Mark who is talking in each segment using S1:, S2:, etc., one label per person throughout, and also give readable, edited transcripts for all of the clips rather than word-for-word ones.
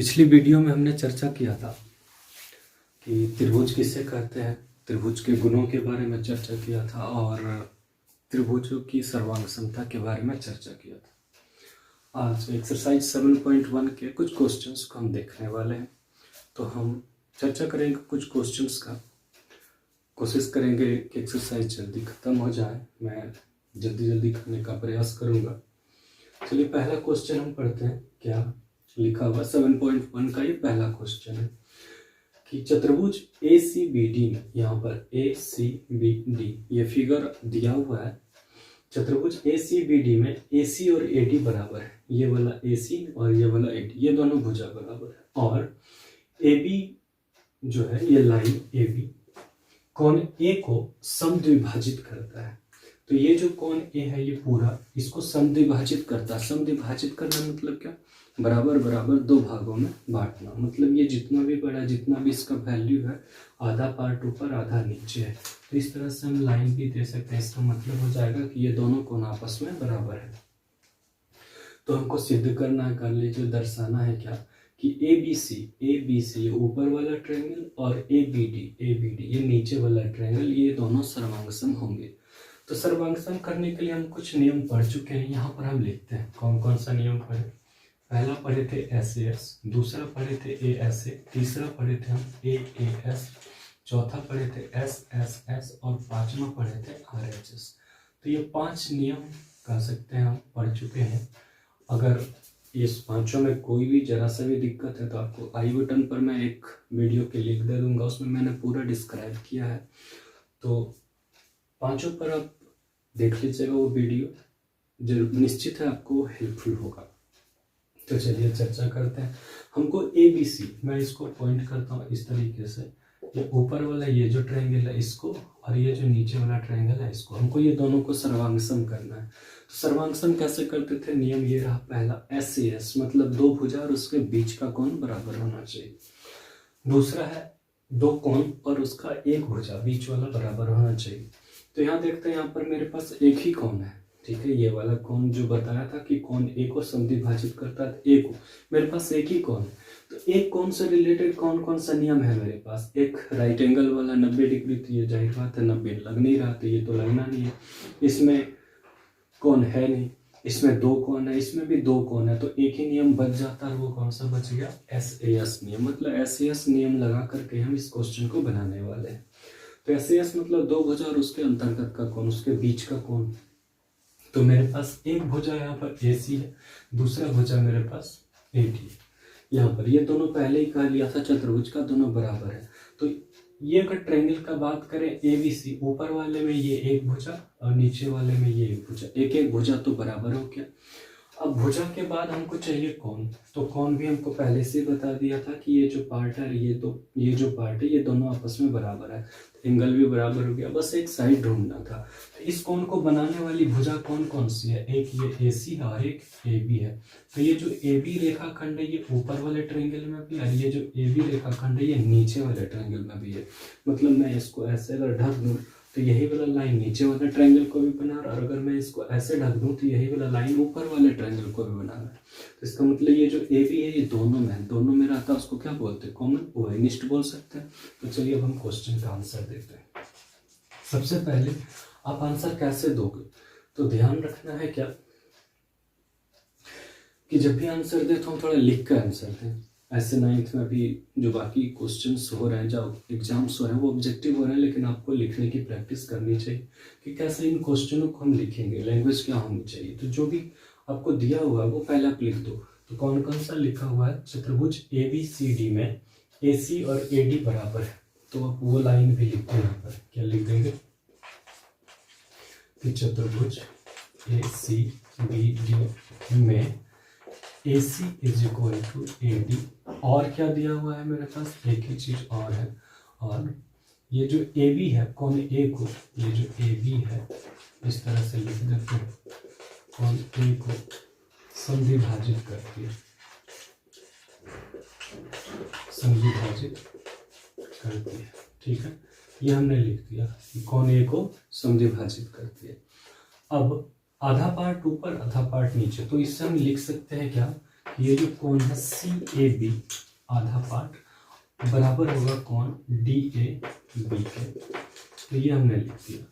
S1: पिछली वीडियो में हमने चर्चा किया था कि त्रिभुज किसे कहते हैं, त्रिभुज के गुणों के बारे में चर्चा किया था और त्रिभुजों की सर्वांग समता के बारे में चर्चा किया था। आज एक्सरसाइज 7.1 के कुछ क्वेश्चंस को हम देखने वाले हैं। तो हम चर्चा करेंगे कुछ क्वेश्चंस का, कोशिश करेंगे कि एक्सरसाइज जल्दी ख़त्म हो जाए। मैं जल्दी करने का प्रयास करूँगा। चलिए पहला क्वेश्चन हम पढ़ते हैं। क्या लिखा हुआ 7.1 का ये पहला क्वेश्चन है कि चतुर्भुज ACBD में, यहाँ पर ACBD ये फिगर दिया हुआ है। चतुर्भुज ACBD में AC और AD बराबर है। ये वाला AC और ये वाला AD, ये दोनों भुजा बराबर है। और AB जो है, ये लाइन AB कोण A को समद्विभाजित करता है। तो ये जो कोण A है ये पूरा इसको समद्विभाजित करता है। समद्विभाजित करना मतलब क्या? बराबर बराबर दो भागों में बांटना। मतलब ये जितना भी बड़ा, जितना भी इसका वैल्यू है, आधा पार्ट ऊपर आधा नीचे है। तो इस तरह से हम लाइन भी दे सकते हैं। इसका मतलब हो जाएगा कि ये दोनों कोण आपस में बराबर है। तो हमको सिद्ध करना है, कर लीजिए, दर्शाना है क्या कि ABC ये ऊपर वाला ट्रायंगल और ABD ये नीचे वाला ट्रायंगल, ये दोनों सर्वांगसम होंगे। तो सर्वांगसम करने के लिए हम कुछ नियम पढ़ चुके हैं। यहाँ पर हम लिखते हैं कौन कौन सा नियम पढ़े। पहला पढ़े थे SAS, दूसरा पढ़े थे ASA, तीसरा पढ़े थे हम AAS, चौथा पढ़े थे SSS और पांचवा पढ़े थे RHS। तो ये 5 नियम कह सकते हैं हम पढ़ चुके हैं। अगर इस पांचों में कोई भी जरा सा भी दिक्कत है तो आपको आई बटन पर मैं एक वीडियो के लिंक दे दूंगा, उसमें मैंने पूरा डिस्क्राइब किया है। तो पांचों पर आप देख लीजिएगा वो वीडियो, जो निश्चित है आपको हेल्पफुल होगा। तो चलिए चर्चा करते हैं। हमको ABC, मैं इसको पॉइंट करता हूँ इस तरीके से, ये ऊपर वाला ये जो ट्रायंगल है इसको और ये जो नीचे वाला ट्रायंगल है इसको, हमको ये दोनों को सर्वांगसम करना है। तो सर्वांगसम कैसे करते थे? नियम ये रहा पहला, SAS मतलब दो भुजा और उसके बीच का कोण बराबर होना चाहिए। दूसरा है दो कोण और उसका एक भुजा बीच वाला बराबर होना चाहिए। तो यहाँ देखते हैं, यहाँ पर मेरे पास एक ही कोण है, ठीक है। ये वाला कोण जो बताया था कि कोण A को समद्विभाजित करता है, A को, मेरे पास एक ही कोण है। तो एक कोण से रिलेटेड कौन कौन सा नियम है मेरे पास? एक राइट एंगल वाला 90 डिग्री, तो ये जाहिर बात है 90 लग नहीं रहा, तो ये तो लगना नहीं है। इसमें कोण है नहीं, इसमें दो कोण है, इसमें भी दो कोण है, तो एक ही नियम बच जाता है। वो कौन सा बच गया? SAS नियम। मतलब SAS नियम लगा करके हम इस क्वेश्चन को बनाने वाले हैं। तो SAS मतलब दो भुजा और उसके अंतर्गत का कोण, उसके बीच का कोण। तो मेरे पास एक भुजा यहाँ पर AC है, दूसरा भुजा मेरे पास AD है। यहाँ पर ये दोनों पहले ही कह लिया था चतुर्भुज का दोनों बराबर है। तो ये अगर ट्रायंगल का बात करें ABC, ऊपर वाले में ये एक भुजा और नीचे वाले में ये एक भुजा, एक एक भुजा तो बराबर हो गया। अब भुजा के बाद हमको चाहिए कोण। तो कोण भी हमको पहले से बता दिया था कि ये जो पार्ट है, ये जो पार्ट है, ये दोनों आपस में बराबर है। एंगल भी बराबर हो गया, बस एक साइड ढूंढना था। तो इस कोण को बनाने वाली भुजा कौन कौन सी है? एक ये AC है और एक AB है। तो ये जो AB रेखाखंड है ये ऊपर वाले ट्रायंगल में भी है, ये जो AB रेखाखंड है ये नीचे वाले ट्रायंगल में भी है। मतलब मैं इसको ऐसे अगर ढक दूं तो यही वाला लाइन नीचे वाले ट्रायंगल को भी बना रहा है, और अगर मैं इसको ऐसे ढक दूं तो यही वाला लाइन ऊपर वाले ट्रायंगल को भी बना रहा है। तो इसका मतलब ये जो AB है ये दोनों में रहता है, उसको क्या बोलते हैं? कॉमन ओहेनिस्ट बोल सकते हैं। तो चलिए अब हम क्वेश्चन का आंसर देते हैं। सबसे पहले आप आंसर कैसे दोगे? तो ध्यान रखना है क्या कि जब भी आंसर दे तो हम थोड़ा लिख कर आंसर दें। ऐसे 9th में भी जो बाकी क्वेश्चंस हो रहे हैं, जो एग्जाम्स हो रहे हैं, वो ऑब्जेक्टिव हो रहे हैं, लेकिन आपको लिखने की प्रैक्टिस करनी चाहिए कि कैसे इन क्वेश्चनों को हम लिखेंगे, लैंग्वेज क्या होनी चाहिए। तो जो भी आपको दिया हुआ है वो पहले आप लिख दो। तो कौन कौन सा लिखा हुआ है? चतुर्भुज ABCD में AC और AD बराबर है। तो आप वो लाइन भी लिखते हैं। यहाँ पर क्या लिख देंगे कि चतुर्भुज ACBD में AC is equal to AD। और क्या दिया हुआ है मेरे पास? एक ही चीज और है, और ये जो AB है, कोण A को, ये जो AB है इस तरह से लिख देते हैं, कोण A को समद्विभाजित करती है, ठीक है। ये हमने लिख दिया कि कोण A को समद्विभाजित करती है। अब आधा पार्ट ऊपर आधा पार्ट नीचे, तो इससे हम लिख सकते हैं क्या ये जो कोण है CAB आधा पार्ट बराबर होगा कोण DAB के। तो ये हमने लिख दिया।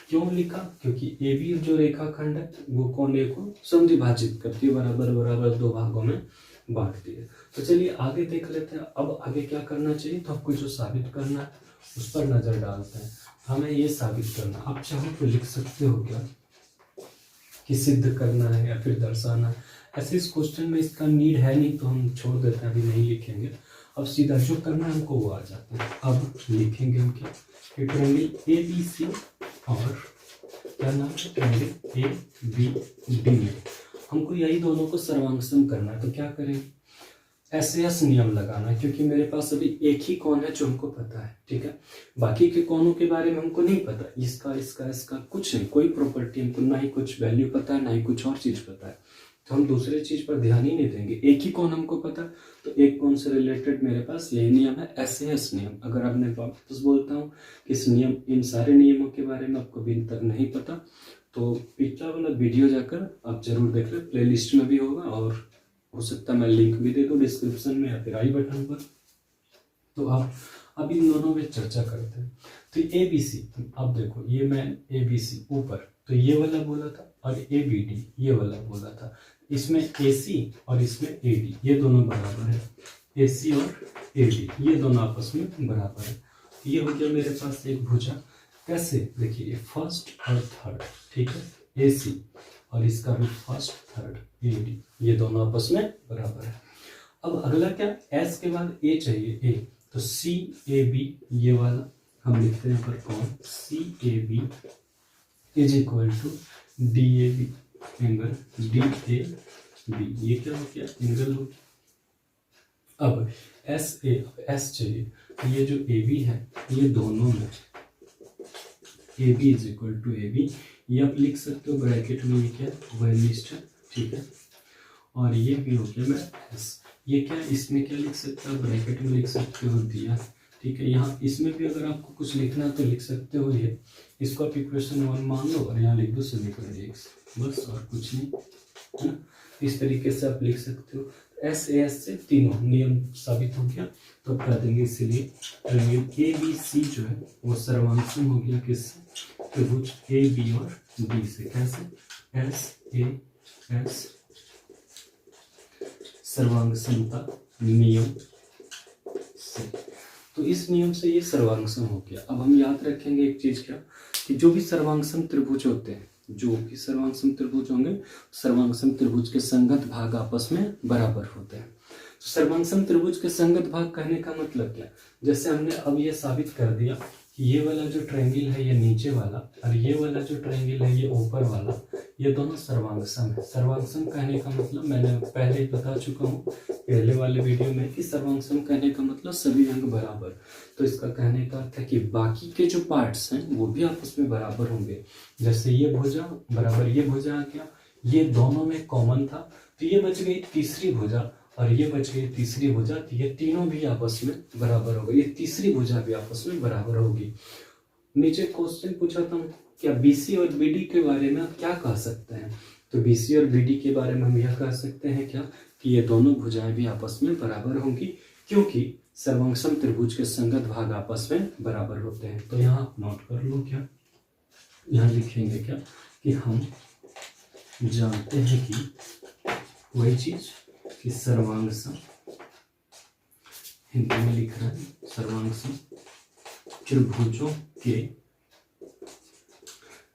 S1: क्यों लिखा? क्योंकि AB जो रेखाखंड है वो कोण A को समद्विभाजित करती है, बराबर बराबर दो भागों में बांटती है। तो चलिए आगे देख लेते हैं। अब आगे क्या करना चाहिए, तो आपको जो साबित करना है उस पर नजर डालते हैं। हमें ये साबित करना, आप चाहो तो लिख सकते हो क्या कि सिद्ध करना है या फिर दर्शाना है। ऐसे इस क्वेश्चन में इसका नीड है नहीं तो हम छोड़ देते हैं, अभी नहीं लिखेंगे। अब सीधा जो करना है हमको वो आ जाता है। अब लिखेंगे हम क्या, ट्रायंगल ABC और क्या नाम है, ट्रायंगल ABD में हमको यही दोनों को सर्वांगसम करना है। तो क्या करेंगे, SAS नियम लगाना है, क्योंकि मेरे पास अभी एक ही कोण है जो हमको पता है, ठीक है। बाकी के कोणों के बारे में हमको नहीं पता, इसका इसका इसका कुछ नहीं, कोई प्रॉपर्टी हमको ना ही कुछ वैल्यू पता है ना ही कुछ और चीज पता है, तो हम दूसरे चीज पर ध्यान ही नहीं देंगे। एक ही कोण हमको पता है, तो एक कोण से रिलेटेड मेरे पास यही नियम है, SAS नियम। अगर आपने वापस बोलता हूँ कि इस नियम, इन सारे नियमों के बारे में आपको अभी तक नहीं पता, तो पिछला वाला वीडियो जाकर आप जरूर देख लें, प्लेलिस्ट में भी होगा और हो सकता है मैं लिंक भी दे दूँ डिस्क्रिप्शन में या फिर आई बटन पर। तो आप अब इन दोनों में चर्चा करते हैं। तो ABC, अब देखो ये मैं ABC ऊपर, तो ये वाला बोला था, और ABD ये वाला बोला था। इसमें AC और इसमें AD ये दोनों बराबर है, AC और AD ये दोनों आपस में बराबर है। ये हो गया मेरे पास एक भुजा। कैसे, देखिए फर्स्ट और थर्ड, ठीक है, AC और इसका भी फर्स्ट थर्ड AD ये दोनों आपस में बराबर है। अब अगला क्या, S के बाद A चाहिए, A, तो CAB ये वाला हम लिखते हैं पर कौन, CAB is equal to DAB angle DAB, ये क्या हो गया, एंगल हो गया। अब S चाहिए, तो ये जो AB है ये दोनों में AB is equal to AB, ये आप लिख सकते हो ब्रैकेट में, ये क्या वैल्यूस्ट है, ठीक है। और ये भी हो गया मेरा S, ये क्या, इसमें क्या लिख सकते हो, ब्रैकेट में लिख सकते हो दिया, ठीक है। यहाँ इसमें भी अगर आपको कुछ लिखना है तो लिख सकते हो, ये इसको आप इक्वेशन 1 मान लो और यहाँ लिख दो समीकरण x, बस और कुछ नहीं, है ना। इस तरीके से आप लिख सकते हो। SAS से तीनों नियम साबित हो गया, तो कर देंगे। इसीलिए ट्रायंगल ABC जो है वो सर्वांगसम हो गया किससे, त्रिभुज AB और D से। कैसे, SAS सर्वांगसमता नियम से। तो इस नियम से ये सर्वांगसम हो गया। अब हम याद रखेंगे एक चीज क्या, कि जो भी सर्वांगसम त्रिभुज होते हैं, जो भी सर्वांगसम त्रिभुज होंगे, सर्वांगसम त्रिभुज के संगत भाग आपस में बराबर होते हैं। तो सर्वांगसम त्रिभुज के संगत भाग कहने का मतलब क्या, जैसे हमने अब ये साबित कर दिया कि ये वाला जो ट्रायंगल है ये नीचे वाला, और ये वाला जो ट्रायंगल है ये ऊपर वाला, ये दोनों सर्वांगसम है। सर्वांगसम कहने का मतलब मैंने पहले ही बता चुका हूँ पहले वाले वीडियो में, कि सर्वांगसम कहने का मतलब सभी अंग बराबर। तो इसका कहने का अर्थ है कि बाकी के जो पार्ट्स हैं वो भी आपस में बराबर होंगे। जैसे ये भुजा बराबर ये भुजा आ गया, ये दोनों में कॉमन था, तो ये बच गई तीसरी भुजा, और ये बच गई तीसरी भुजा, तो ये तीनों भी आपस में बराबर हो गई, ये तीसरी भुजा भी आपस में बराबर होगी। नीचे क्वेश्चन पूछा था क्या BC और BD के बारे में आप क्या कह सकते हैं, तो BC और BD के बारे में हम यह कह सकते हैं क्या, कि ये दोनों भुजाएं भी आपस में बराबर होंगी, क्योंकि सर्वांगसम त्रिभुज के संगत भाग आपस में बराबर होते हैं। तो यहाँ आप नोट कर लो क्या, यहाँ लिखेंगे क्या, कि हम जानते हैं कि वही चीज कि सर्वांगसम, हिंदी में लिख रहा है, सर्वांगसम त्रिभुजों के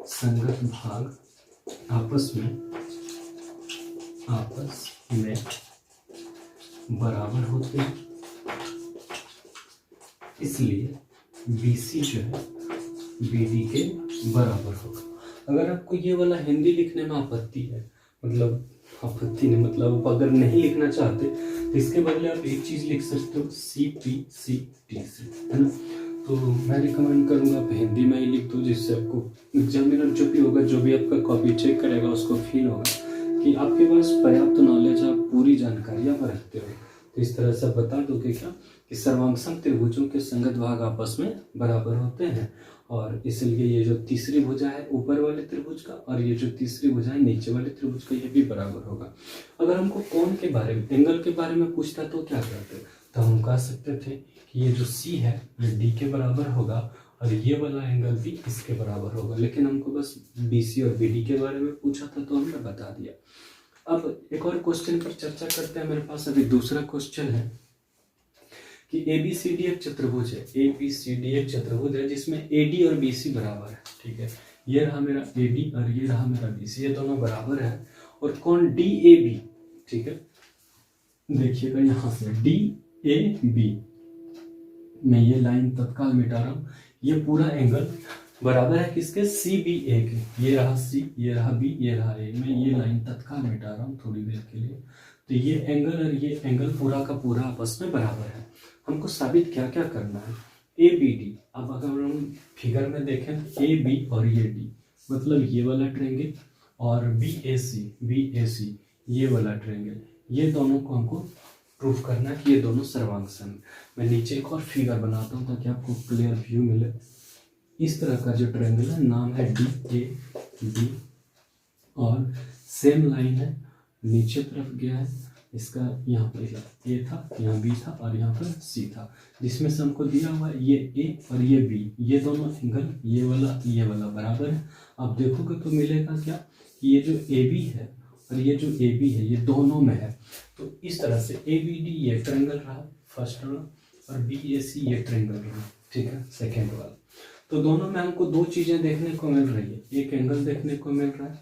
S1: संगत भाग आपस में बराबर होते हैं, इसलिए BC जो है BD के बराबर होगा। अगर आपको ये वाला हिंदी लिखने में आपत्ति है, मतलब आपत्ति नहीं, मतलब अगर नहीं लिखना चाहते तो इसके बदले आप एक चीज लिख सकते हो CPCT से, है ना। तो मैं रिकमेंड करूंगा आप हिंदी में ही लिख दो, जिससे आपको एग्जामिनर जो भी होगा, जो भी आपका कॉपी चेक करेगा, उसको फील होगा कि आपके पास पर्याप्त नॉलेज, आप पूरी जानकारी आप रखते हो। तो इस तरह से बता दो कि क्या, कि सर्वांग त्रिभुजों के संगत भाग आपस में बराबर होते हैं, और इसलिए ये जो तीसरी भुजा है ऊपर वाले त्रिभुज का और ये जो तीसरी भुजा है नीचे वाले त्रिभुज का, ये भी बराबर होगा। अगर हमको कोण के बारे में, एंगल के बारे में पूछता तो क्या करते, तो हम कह सकते थे कि ये जो C है ये D के बराबर होगा और ये वाला एंगल भी इसके बराबर होगा, लेकिन हमको बस BC और BD के बारे में पूछा था तो हमने बता दिया। अब एक और क्वेश्चन पर चर्चा करते हैं। मेरे पास अभी दूसरा क्वेश्चन है कि ABCD एक चतुर्भुज है, ABCD एक चतुर्भुज है जिसमें AD और BC बराबर है, ठीक है। ये रहा मेरा AD और ये रहा मेरा BC, ये दोनों बराबर है, और कोण DAB, ठीक है। देखिएगा यहाँ से DAB, मैं ये लाइन तत्काल मिटा रहा हूँ। ये पूरा एंगल बराबर है किसके, CBA के। ये रहा C, ये रहा B, ये रहा A। मैं ये लाइन तत्काल मिटा रहा हूँ थोड़ी देर के लिए। तो ये एंगल और ये एंगल पूरा का पूरा आपस में बराबर है। हमको साबित क्या क्या करना है, ABD। अब अगर हम फिगर में देखें AB और ये D, मतलब ये वाला ट्रायंगल, और BAC ये वाला ट्रायंगल, ये दोनों को हमको प्रूफ करना है कि ये दोनों सर्वांग। मैं नीचे एक और फिगर बनाता हूँ ताकि आपको क्लियर व्यू मिले। इस तरह का जो ट्रायंगल है, नाम है DAB, और सेम लाइन है, नीचे तरफ गया है। इसका यहाँ पर A था, यहाँ B था और यहाँ पर C था, जिसमें से हमको दिया हुआ ये A और ये B, ये दोनों एंगल ये वाला बराबर है। आप देखोगे तो मिलेगा क्या कि ये जो AB है और ये जो AB है ये दोनों में है। तो इस तरह से ABD ये ट्रायंगल रहा फर्स्ट वाला, और BAC ये ट्रायंगल रहा, ठीक है, सेकेंड वाला। तो दोनों में हमको दो चीजें देखने को मिल रही है, एक एंगल देखने को मिल रहा है,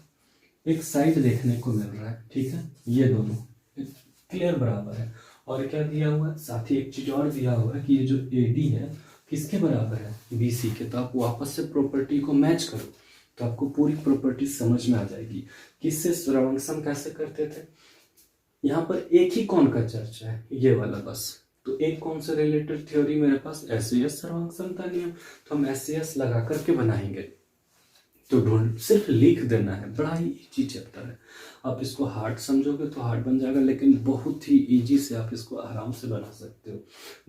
S1: एक साइड देखने को मिल रहा है, ठीक है। ये दोनों क्लियर बराबर है। और क्या दिया हुआ है, साथ ही एक चीज और दिया हुआ है कि ये जो AD है किसके बराबर है, BC के। तो आप वापस से प्रॉपर्टी को मैच करो तो आपको पूरी प्रॉपर्टी समझ में आ जाएगी। किससे सर्वांग कैसे करते थे, यहाँ पर एक ही कोण का चर्चा है, ये वाला बस। तो एक कोण से रिलेटेड थ्योरी मेरे पास SAS सर्वांग नियम, तो हम SAS लगा करके बनाएंगे। तो सिर्फ लिख देना है, बड़ा ही इजी चैप्टर है। आप इसको हार्ड समझोगे तो हार्ड बन जाएगा, लेकिन बहुत ही इजी से आप इसको आराम से बना सकते हो।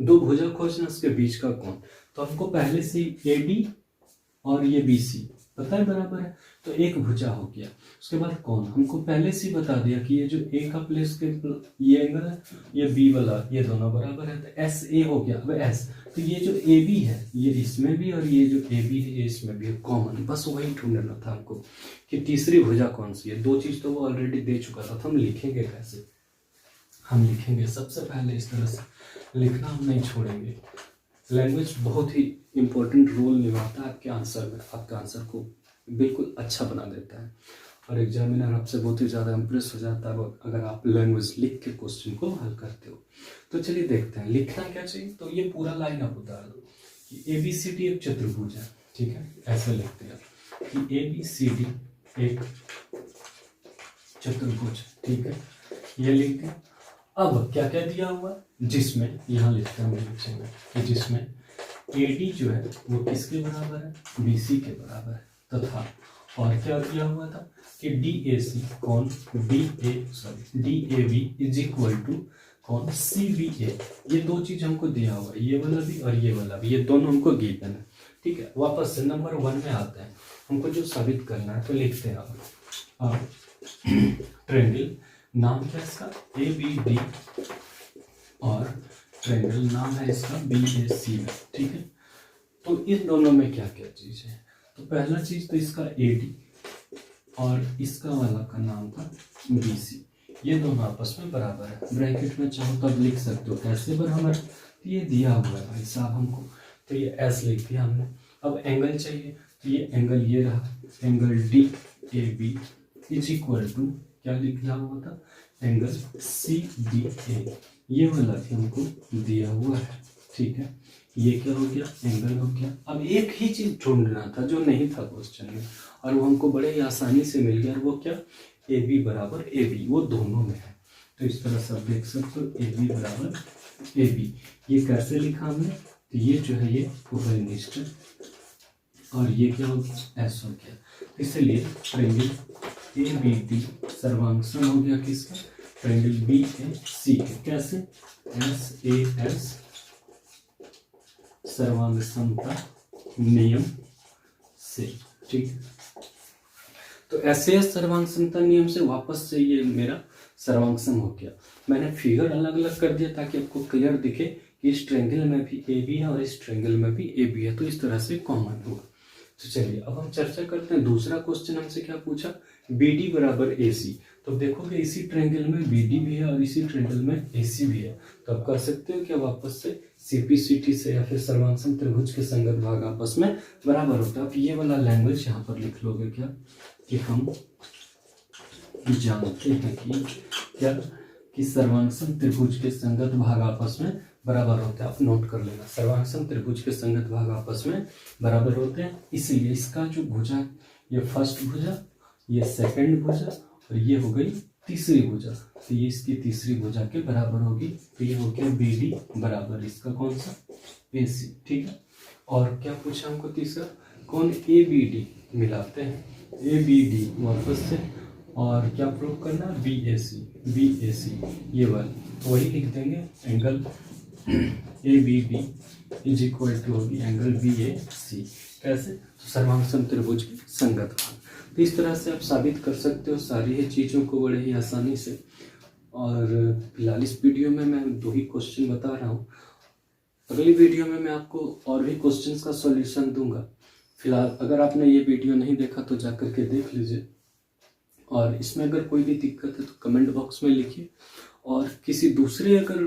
S1: दो भुजा खोजना, उसके बीच का कोण। तो हमको पहले से AD और ये BC पता है बराबर है, तो एक भुजा हो गया। उसके बाद कोण हमको पहले से बता दिया कि ये जो A का प्लेस के ये एंगल है, ये B वाला, ये दोनों बराबर है, तो SA हो गया। अब S, तो ये जो AB है ये इसमें भी और ये जो AB है ये इसमें भी है, कॉमन। बस वही ढूंढना था हमको कि तीसरी भुजा कौन सी है। दो चीज तो वो ऑलरेडी दे चुका था, तो हम लिखेंगे कैसे, हम लिखेंगे सबसे पहले इस तरह से लिखना हम नहीं छोड़ेंगे। लैंग्वेज बहुत ही इंपॉर्टेंट रोल निभाता है आपके आंसर में, आपके आंसर को बिल्कुल अच्छा बना देता है, और एग्जामिनर आपसे बहुत ही ज़्यादा इम्प्रेस हो जाता है अगर आप लैंग्वेज लिख के क्वेश्चन को हल करते हो। तो चलिए देखते हैं लिखना क्या चाहिए। तो ये पूरा लाइन आप उतार दो कि ABCD एक चतुर्भुज है, ठीक है, ऐसे लिखते हैं कि ABCD एक चतुर्भुज, ठीक है, ये लिख दिया। अब क्या क्या दिया हुआ, जिसमें यहाँ लिखते हैं कि जिसमें AD जो है वो किसके बराबर है, BC के बराबर है, तथा और क्या दिया हुआ था कि DAC कोण DAB इज इक्वल टू कोण CBA। ये दो चीज हमको दिया हुआ है, ये वाला भी और ये वाला भी, ये दोनों हमको गिवन है, ठीक है। वापस से नंबर 1 में आते हैं, हमको जो साबित करना है तो लिखते हैं अब ट्रायंगल, नाम क्या इसका ABD, और ट्रायंगल नाम है इसका BAC, ठीक है। तो इन दोनों में क्या क्या चीज है, तो पहला चीज तो इसका AD और इसका वाला का नाम था BC, ये दोनों आपस में बराबर है। ब्रैकेट में चाहो तब लिख सकते हो ऐसे बराबर, तो ये दिया हुआ है भाई साहब हमको, तो ये S लिख दिया हमने। अब एंगल चाहिए, तो ये एंगल ये रहा, angle DAB is equal to क्या लिख दिया हुआ था, एंगल CBA, ये वाला भी हमको दिया हुआ है, ठीक है। ये क्या हो गया, एंगल हो गया। अब एक ही चीज ढूंढना था जो नहीं था क्वेश्चन में, और वो हमको बड़े ही आसानी से मिल गया, और वो क्या, AB बराबर AB, वो दोनों में है। तो इस तरह से आप देख सकते हो AB बराबर AB। ये कैसे लिखा हमने, तो ये जो है ये उभयनिष्ठ, और ये क्या हो गया, S हो गया। इसलिए ट्रायंगल ABD सर्वांग हो गया किसका, ट्रायंगल BAC के। कैसे, SAS सर्वांग समता नियम से। ठीक है, तो ऐसे सर्वांग समता नियम से वापस से ये मेरा सर्वांग सम हो गया। मैंने फिगर अलग अलग कर दिया ताकि आपको क्लियर दिखे कि इस ट्रायंगल में भी ए बी है और इस ट्रायंगल में भी ए बी है, तो इस तरह से कॉमन होगा। तो चलिए अब हम चर्चा करते हैं। दूसरा क्वेश्चन हमसे क्या पूछा, बी डी बराबर ए सी। तो देखोगे इसी ट्रायंगल में बी डी भी है और इसी ट्रायंगल में ए सी भी है, तो आप कर सकते हो क्या, वापस से सीपीसीटी से या फिर सर्वांग त्रिभुज के संगत भाग आपस में बराबर होता है। आप ये वाला लैंग्वेज यहाँ पर लिख लोगे क्या, कि हम जानते हैं कि क्या, कि सर्वांग त्रिभुज के संगत भाग आपस में बराबर होते हैं। आप नोट कर लेना, सर्वांग त्रिभुज के संगत भाग आपस में बराबर होते हैं, इसलिए इसका जो भुजा, ये फर्स्ट भुजा, ये सेकंड भुजा और ये हो गई तीसरी भुजा, तो ये इसकी तीसरी भुजा के बराबर होगी। तो ये हो गया बी डी बराबर इसका कौन सा, ए सी। ठीक है, और क्या पूछा हमको तीसरा, कौन, ए बी डी मिलाते हैं, ए बी डी वापस से, और क्या प्रूव करना, बी ए सी, ये वाली वही लिख देंगे, angle A B D is equal to होगी एंगल बी ए सी। कैसे, तो सर्वांग त्रिभुज के संगत भाग। तो इस तरह से आप साबित कर सकते हो सारी ही चीज़ों को बड़े ही आसानी से। और फिलहाल इस वीडियो में मैं 2 ही क्वेश्चन बता रहा हूँ, अगली वीडियो में मैं आपको और भी क्वेश्चंस का सॉल्यूशन दूंगा। फिलहाल अगर आपने ये वीडियो नहीं देखा तो जा करके देख लीजिए, और इसमें अगर कोई भी दिक्कत है तो कमेंट बॉक्स में लिखिए, और किसी दूसरे अगर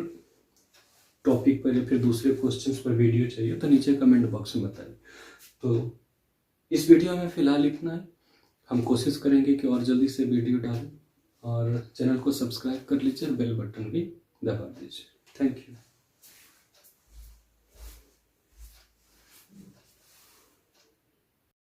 S1: टॉपिक पर या फिर दूसरे क्वेश्चंस पर वीडियो चाहिए तो नीचे कमेंट बॉक्स में बताइए। तो इस वीडियो में फिलहाल इतना है, हम कोशिश करेंगे कि और जल्दी से वीडियो डालें, और चैनल को सब्सक्राइब कर लीजिए और बेल बटन भी दबा दीजिए। Thank you.